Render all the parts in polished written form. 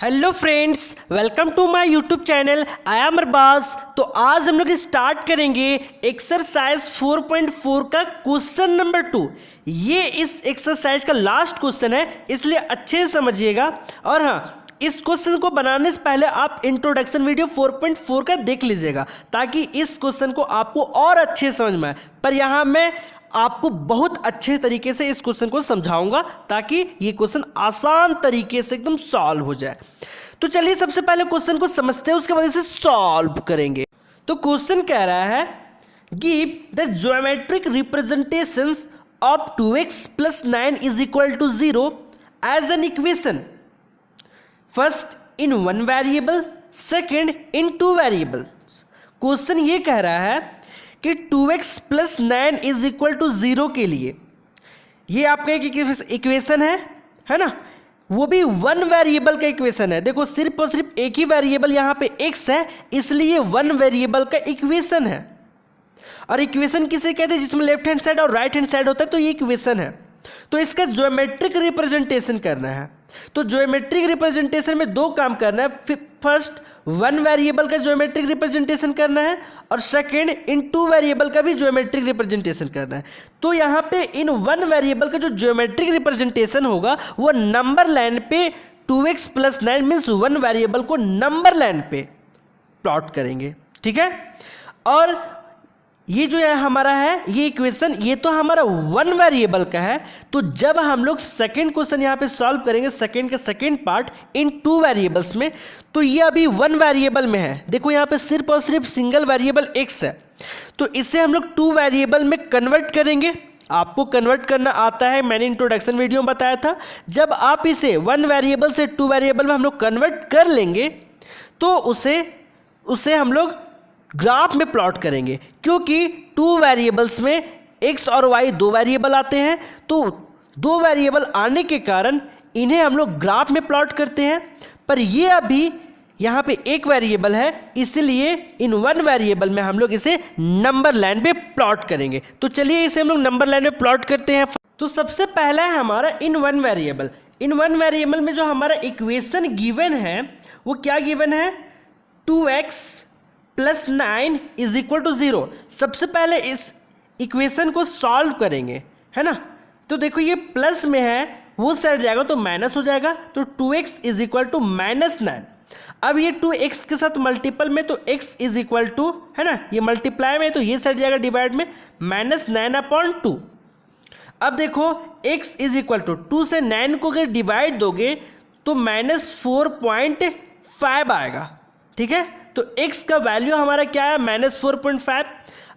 Hello friends, welcome to my YouTube channel. I am Arbaz. तो आज हम लोग स्टार्ट करेंगे एक्सरसाइज 4.4 का क्वेश्चन नंबर 2। ये इस एक्सरसाइज का लास्ट क्वेश्चन है, इसलिए अच्छे से समझिएगा। और हाँ, इस क्वेश्चन को बनाने से पहले आप इंट्रोडक्शन वीडियो 4.4 का देख लीजिएगा, ताकि इस क्वेश्चन को आपको और अच्छे से समझ में आए। पर यहाँ मैं आपको बहुत अच्छे तरीके से इस क्वेश्चन को समझाऊंगा, ताकि ये क्वेश्चन आसान तरीके से एकदम सॉल्व हो जाए। तो चलिए सबसे पहले क्वेश्चन को समझते हैं, उसके बाद इसे सॉल्व करेंगे। तो क्वेश्चन कह रहा है, give the geometric representations of 2x + 9 = 0 as an equation. First in 1 variable, second in 2 variable. Question ये कह रहा है कि 2x + 9 = 0 के लिए ये आपका एक इक्वेशन है ना, वो भी 1 वेरिएबल का इक्वेशन है। देखो सिर्फ और सिर्फ एक ही वेरिएबल यहाँ पे x है, इसलिए 1 वेरिएबल का इक्वेशन है। और इक्वेशन किसे कहते हैं? जिसमें लेफ्ट हैंड साइड और राइट हैंड साइड होता है, तो ये इक्वेशन है। तो इसका ज्योमेट्रिक रिप्रेजेंटेशन करना है। तो ज्योमेट्रिक रिप्रेजेंटेशन में दो काम करना है। फर्स्ट 1 वेरिएबल का ज्योमेट्रिक रिप्रेजेंटेशन करना है, और सेकेंड इन 2 वेरिएबल का भी ज्योमेट्रिक रिप्रेजेंटेशन करना है। तो यहाँ पे इन 1 वेरिएबल का जो ज्योमेट्रिक रिप्रेजेंटेशन होगा वो नंबर लाइन पे 2x + 9 मीन्स 1 वेरिएबल को नंबर लाइन पे प्लॉट करेंगे, ठीक है। और ये जो है हमारा है ये इक्वेशन, ये तो हमारा 1 वेरिएबल का है। तो जब हम लोग सेकेंड क्वेश्चन यहाँ पे सॉल्व करेंगे, सेकेंड का सेकेंड पार्ट इन 2 वेरिएबल्स में, तो ये अभी 1 वेरिएबल में है। देखो यहाँ पे सिर्फ और सिर्फ सिंगल वेरिएबल x है, तो इसे हम लोग 2 वेरिएबल में कन्वर्ट करेंगे। आपको कन्वर्ट करना आता है, मैंने इंट्रोडक्शन वीडियो में बताया था। जब आप इसे 1 वेरिएबल से 2 वेरिएबल में हम लोग कन्वर्ट कर लेंगे, तो उसे हम लोग ग्राफ में प्लॉट करेंगे। क्योंकि 2 वेरिएबल्स में x और y 2 वेरिएबल आते हैं, तो 2 वेरिएबल आने के कारण इन्हें हम लोग ग्राफ में प्लॉट करते हैं। पर ये अभी यहाँ पे एक वेरिएबल है, इसलिए इन 1 वेरिएबल में हम लोग इसे नंबर लाइन पे प्लॉट करेंगे। तो चलिए इसे हम लोग नंबर लाइन में प्लॉट करते हैं। तो सबसे पहला है हमारा इन 1 वेरिएबल। इन 1 वेरिएबल में जो हमारा इक्वेशन गिवन है वो क्या गिवन है? 2x + 9 = 0। सबसे पहले इस इक्वेशन को सॉल्व करेंगे, है ना। तो देखो ये प्लस में है, वो साइड जाएगा तो माइनस हो जाएगा, तो 2x = -9। अब ये 2x के साथ मल्टीपल में, तो x = है ना, ये मल्टीप्लाई में, तो ये साइड जाएगा डिवाइड में, -9/2। अब देखो x = 2 से 9 को अगर डिवाइड दोगे तो -4.5 आएगा, ठीक है। तो x का वैल्यू हमारा क्या है? -4.5।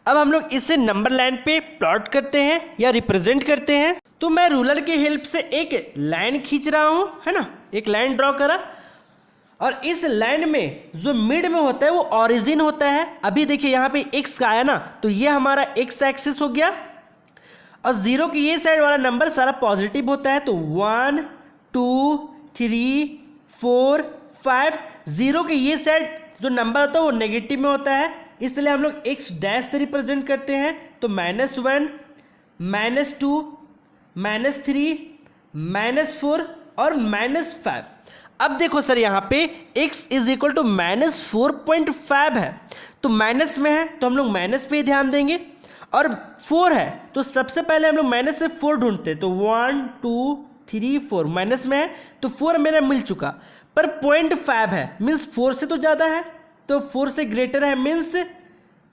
अब हम लोग इसे नंबर लाइन पे प्लॉट करते हैं या रिप्रेजेंट करते हैं। तो मैं रूलर की हेल्प से एक लाइन खींच रहा हूं, है ना, एक लाइन ड्रॉ करा। और इस लाइन में जो मिड में होता है वो ओरिजिन होता है। अभी देखिए यहाँ पे x का आया ना, तो ये हमारा x एक्सिस हो गया। और 0 की ये साइड वाला नंबर सारा पॉजिटिव होता है, तो 1 2 3 4 5। 0 की ये साइड जो नंबर होता है वो नेगेटिव में होता है, इसलिए हम लोग x डैश से रिप्रेजेंट करते हैं। तो -1 -2 -3 -4 और -5। अब देखो सर यहाँ पे x = -4.5 है, तो माइनस में है तो हम लोग माइनस पे ही ध्यान देंगे। और 4 है तो सबसे पहले हम लोग माइनस से 4 ढूंढते हैं, तो 1 2 3 4 माइनस में है, तो 4 मेरा मिल चुका। पर 0.5 है मीन्स 4 से तो ज़्यादा है, तो 4 से ग्रेटर है मीन्स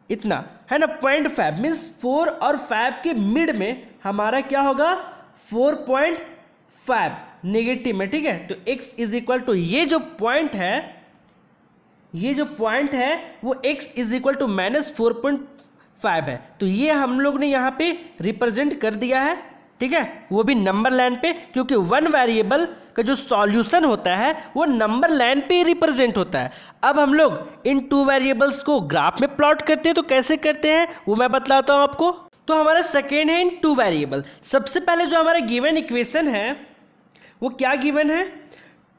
इतना, है ना। 0.5 मीन्स 4 और 5 के मिड में हमारा क्या होगा? 4.5 नेगेटिव में, ठीक है। तो x = ये जो पॉइंट है वो x = -4.5 है। तो ये हम लोग ने यहाँ पे रिप्रेजेंट कर दिया है, ठीक है, वो भी नंबर लाइन पे। क्योंकि 1 वेरिएबल का जो सॉल्यूशन होता है वो नंबर लाइन पे ही रिप्रेजेंट होता है। अब हम लोग इन 2 वेरिएबल्स को ग्राफ में प्लॉट करते हैं, तो कैसे करते हैं वो मैं बतलाता हूँ आपको। तो हमारा सेकेंड है इन 2 वेरिएबल। सबसे पहले जो हमारा गिवन इक्वेशन है वो क्या गिवन है?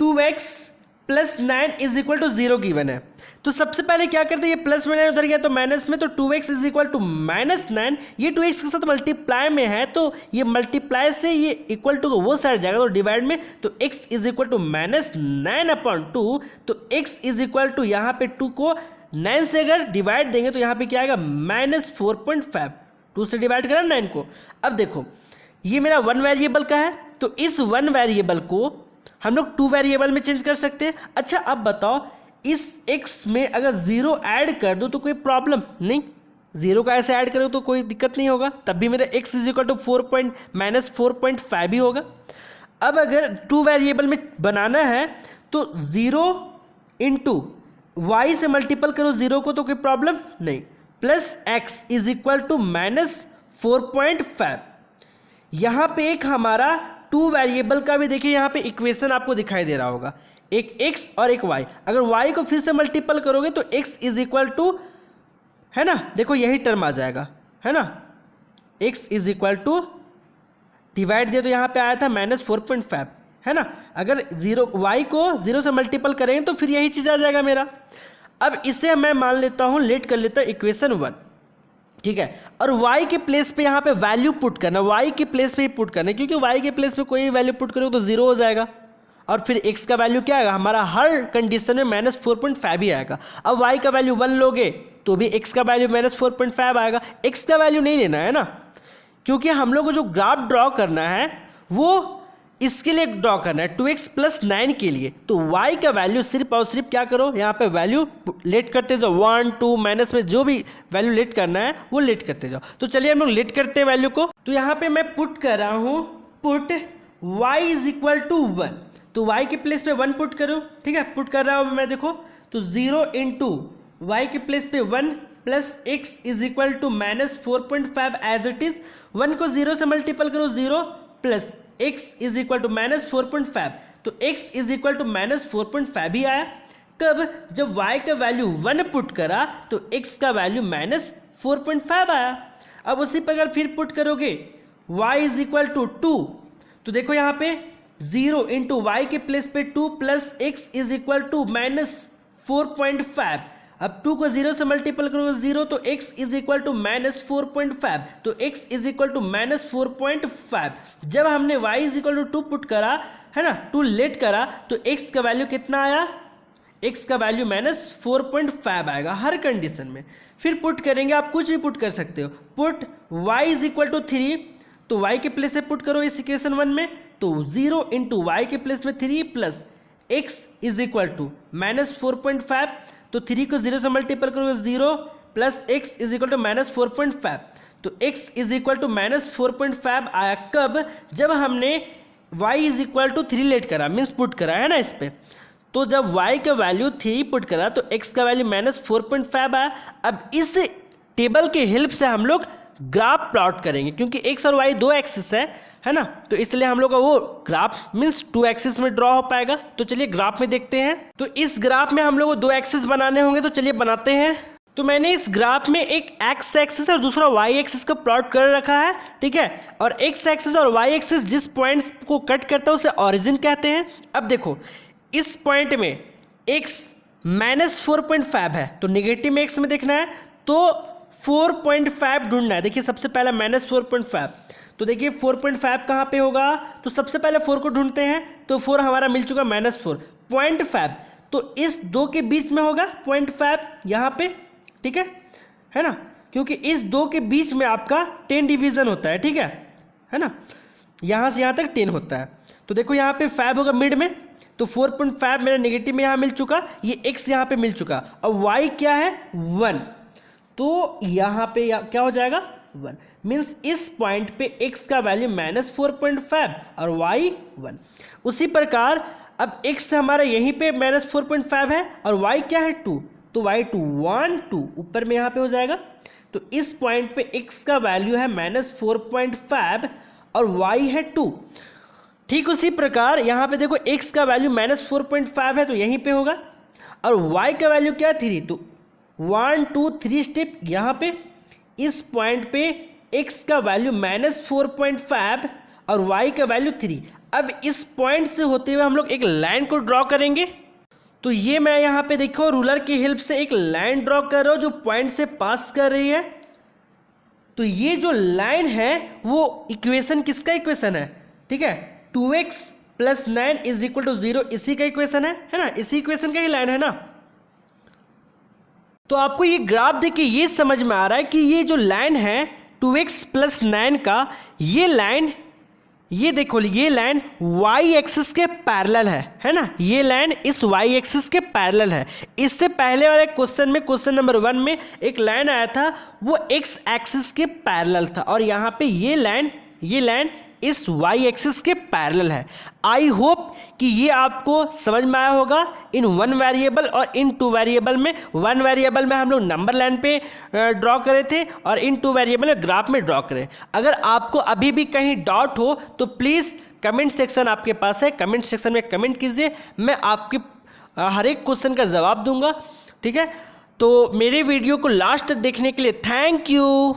2x + 9 = 0 गिवन है। तो सबसे पहले क्या करते हैं, ये प्लस में 9 उधर गया तो माइनस में, तो 2x इज इक्वल टू -9, ये 2x के साथ मल्टीप्लाई में है तो ये मल्टीप्लाई से ये इक्वल टू वो साइड जाएगा तो डिवाइड में, तो x इज इक्वल टू -9/2, तो x इज इक्वल टू यहाँ पे 2 को 9 से अगर डिवाइड देंगे तो यहाँ पे क्या आएगा -4.5, 2 से डिवाइड करा 9 को। अब देखो ये मेरा 1 वेरिएबल का है, तो इस 1 वेरिएबल को हम लोग 2 वेरिएबल में चेंज कर सकते हैं। अच्छा अब बताओ इस x में अगर 0 ऐड कर दो तो कोई प्रॉब्लम नहीं, 0 का ऐसे ऐड करो तो कोई दिक्कत नहीं होगा, तब भी मेरा x इज इक्वल टू -4.5 ही होगा। अब अगर 2 वेरिएबल में बनाना है तो 0 इंटू वाई से मल्टीपल करो 0 को तो कोई प्रॉब्लम नहीं, plus x is equal to -4.5। यहाँ पे एक हमारा 2 वेरिएबल का भी देखिए यहाँ पे इक्वेशन आपको दिखाई दे रहा होगा, एक x और एक y। अगर y को फिर से मल्टीपल करोगे तो x इज इक्वल टू, है ना, देखो यही टर्म आ जाएगा, है ना, x is equal to divide दिया तो यहाँ पे आया था -4.5, है ना। अगर y को 0 से मल्टीपल करेंगे तो फिर यही चीज़ आ जाएगा मेरा। अब इसे मैं मान लेता हूँ, लेट कर लेता हूँ इक्वेशन 1, ठीक है, और y के प्लेस पे यहाँ पे वैल्यू पुट करना, y के प्लेस पे ही पुट करना, क्योंकि y के प्लेस पे कोई वैल्यू पुट करोगे तो 0 हो जाएगा, और फिर x का वैल्यू क्या आएगा हमारा, हर कंडीशन में -4.5 ही आएगा। अब y का वैल्यू 1 लोगे तो भी x का वैल्यू -4.5 आएगा, x का वैल्यू नहीं लेना है ना, क्योंकि हम लोग को जो ग्राफ ड्रॉ करना है वो इसके लिए ड्रॉ करना है 2x + 9 के लिए। तो y का वैल्यू सिर्फ और सिर्फ क्या करो, यहाँ पे वैल्यू लेट करते जाओ, 1 2 माइनस में जो भी वैल्यू लेट करना है वो लेट करते जाओ। तो चलिए हम लोग लेट करते हैं वैल्यू को। तो यहाँ पे मैं पुट कर रहा हूँ, put y is equal to 1, तो y के प्लेस पे 1 पुट करो, ठीक है, पुट कर रहा हूँ मैं, देखो तो 0 इंटू वाई के प्लेस पे 1 plus x is equal to -4.5 as it is, 1 को 0 से मल्टीपल करो 0 plus x is equal to -4.5, तो x इज इक्वल टू -4.5 ही आया। कब, जब y का वैल्यू 1 पुट करा तो x का वैल्यू -4.5 आया। अब उसी पर अगर फिर पुट करोगे y इज इक्वल टू 2, तो देखो यहाँ पे 0 इंटू वाई के प्लेस पे 2 plus x is equal to -4.5, अब 2 को 0 से मल्टीपल करोगे 0 तो x इज इक्वल टू -4.5, तो x इज इक्वल टू -4.5। जब हमने y is equal to 2 put करा, है ना, 2 लेट करा, तो x का वैल्यू कितना आया, x का वैल्यू -4.5 आएगा हर कंडीशन में। फिर पुट करेंगे, आप कुछ भी पुट कर सकते हो, put y is equal to 3, तो y के प्लेस से पुट करो इस इक्वेशन 1 में, तो 0 इंटू वाई के प्लेस में 3 plus x is equal to -4.5, तो 3 को 0 से मल्टीपल करोगे 0 plus x is equal to -4.5, तो x इज इक्वल टू -4.5 आया। कब, जब हमने y is equal to 3 let करा, मीन्स पुट करा है ना इस पे, तो जब y का वैल्यू 3 पुट करा तो x का वैल्यू -4.5 आया। अब इस टेबल के हेल्प से हम लोग ग्राफ प्लॉट करेंगे, क्योंकि x और y 2 एक्सिस है ना, तो इसलिए हम लोग का वो ग्राफ मीन्स 2 एक्सिस में ड्रॉ हो पाएगा। तो चलिए ग्राफ में देखते हैं। तो इस ग्राफ में हम लोग को 2 एक्सिस बनाने होंगे, तो चलिए बनाते हैं। तो मैंने इस ग्राफ में एक x एक्सिस और दूसरा y एक्सिस का प्लॉट कर रखा है, ठीक है, और x एक्सिस और y एक्सिस जिस पॉइंट्स को कट करता है उसे ऑरिजिन कहते हैं। अब देखो इस पॉइंट में x -4.5 है, तो निगेटिव में x में देखना है तो 4.5 ढूंढना है। देखिए सबसे पहला -4.5, तो देखिए 4.5 कहाँ पे होगा, तो सबसे पहले 4 को ढूंढते हैं, तो 4 हमारा मिल चुका -4, 0.5 तो इस 2 के बीच में होगा 0.5 यहाँ पे, ठीक है ना, क्योंकि इस 2 के बीच में आपका 10 डिवीजन होता है, ठीक है ना, यहाँ से यहाँ तक 10 होता है। तो देखो यहाँ पे 5 होगा मिड में, तो 4.5 मेरा नेगेटिव में यहाँ मिल चुका, ये x यहाँ पे मिल चुका, और y क्या है 1, तो यहाँ पे क्या हो जाएगा 1, मीन्स इस पॉइंट पे x का वैल्यू -4.5 और y 1। उसी प्रकार अब x हमारा यहीं पे -4.5 है और y क्या है 2, तो y 2 1 2 ऊपर में यहाँ पे हो जाएगा। तो इस पॉइंट पे x का वैल्यू है -4.5 और y है 2। ठीक उसी प्रकार यहाँ पे देखो x का वैल्यू -4.5 है तो यहीं पे होगा, और y का वैल्यू क्या है 3, तो 1 2 3 स्टेप यहाँ पे इस पॉइंट पे x का वैल्यू -4.5 और y का वैल्यू 3। अब इस पॉइंट से होते हुए हम लोग एक लाइन को ड्रॉ करेंगे। तो ये मैं यहाँ पे देखो रूलर की हेल्प से एक लाइन ड्रॉ कर रहा हूँ जो पॉइंट से पास कर रही है। तो ये जो लाइन है वो इक्वेशन किसका इक्वेशन है, ठीक है, 2x + 9 = 0, इसी का इक्वेशन है ना, इसी इक्वेशन का ही लाइन है ना। तो आपको ये ग्राफ देख के ये समझ में आ रहा है कि ये जो लाइन है 2x + 9 का, ये लाइन, ये देखो ये लाइन y एक्सिस के पैरेलल है ना, ये लाइन इस y एक्सिस के पैरेलल है। इससे पहले वाले क्वेश्चन में, क्वेश्चन नंबर 1 में एक लाइन आया था वो x एक्सिस के पैरेलल था, और यहाँ पे ये लाइन इस y एक्सिस के पैरेलल है। आई होप कि ये आपको समझ में आया होगा इन 1 वेरिएबल और इन 2 वेरिएबल में। 1 वेरिएबल में हम लोग नंबर लाइन पे ड्रॉ करे थे और इन 2 वेरिएबल में ग्राफ में ड्रॉ करें। अगर आपको अभी भी कहीं डाउट हो तो प्लीज़ कमेंट सेक्शन आपके पास है, कमेंट सेक्शन में कमेंट कीजिए, मैं आपके हर एक क्वेश्चन का जवाब दूंगा, ठीक है। तो मेरे वीडियो को लास्ट तक देखने के लिए थैंक यू।